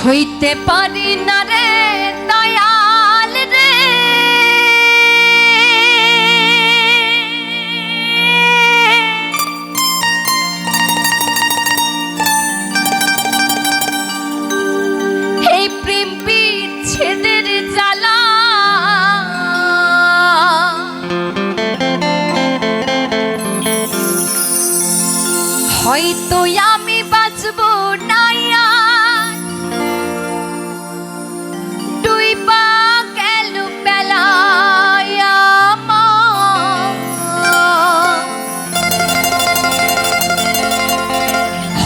সইতে পারি না রে দয়াল রে, এই প্রেম বিচ্ছেদের জ্বালা। হয়তো আমি বাঁচবো না,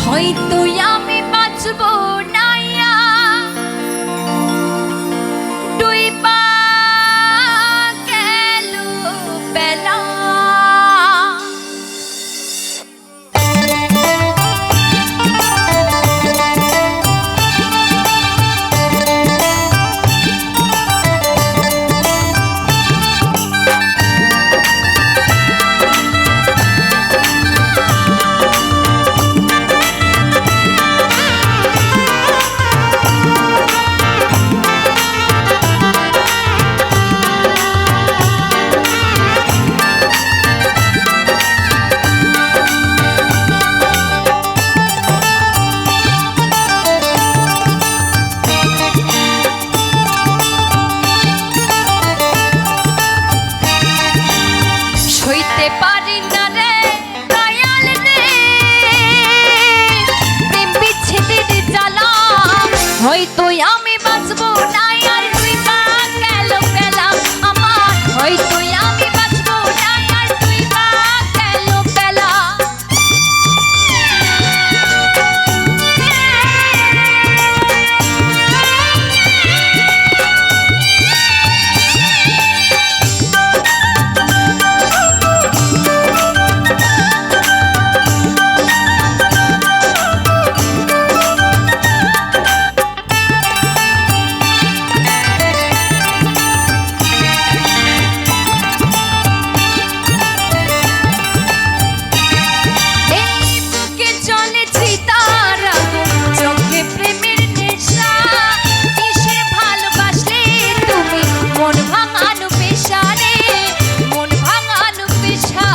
হয়তো আমি বাঁচবো না, ডুইবা গেল বেলা। সইতে পারি না রে দয়াল রে, প্রেম বিচ্ছেদের জ্বালা। হয়তো আমি বাঁচবো না, আর ডুইবা গেল বেলা আমার। হয়তো আমি বাঁচবো না, আর ডুইবা গেল বেলা। চোখে প্রেমের নেশা, কিসের ভালোবাসলে তুমি মন ভাঙানো পেশা রে, মন ভাঙানো পেশা।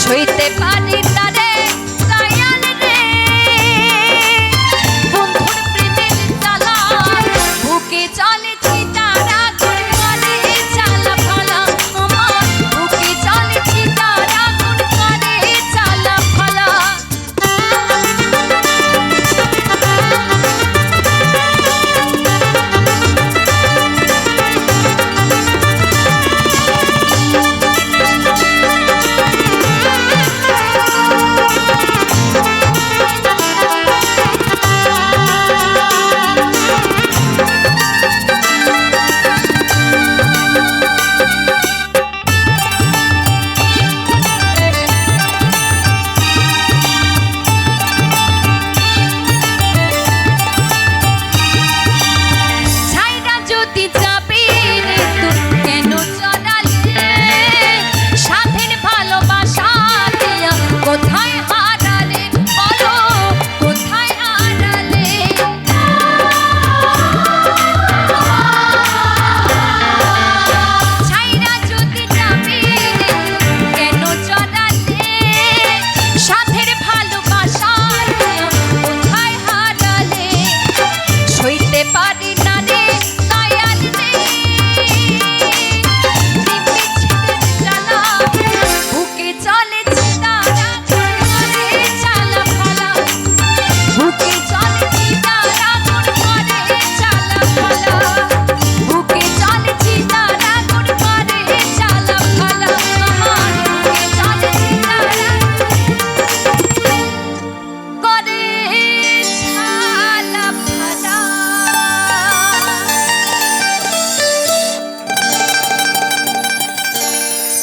সইতে পারি না রে দয়াল রে, বন্ধুর প্রেমের জ্বালা। বুকে চলে চিতারা গুণ করে চালা ফালা আমার, বুকে চলে চিতারা গুণ করে চালা ফালা।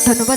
ধন্যবাদ।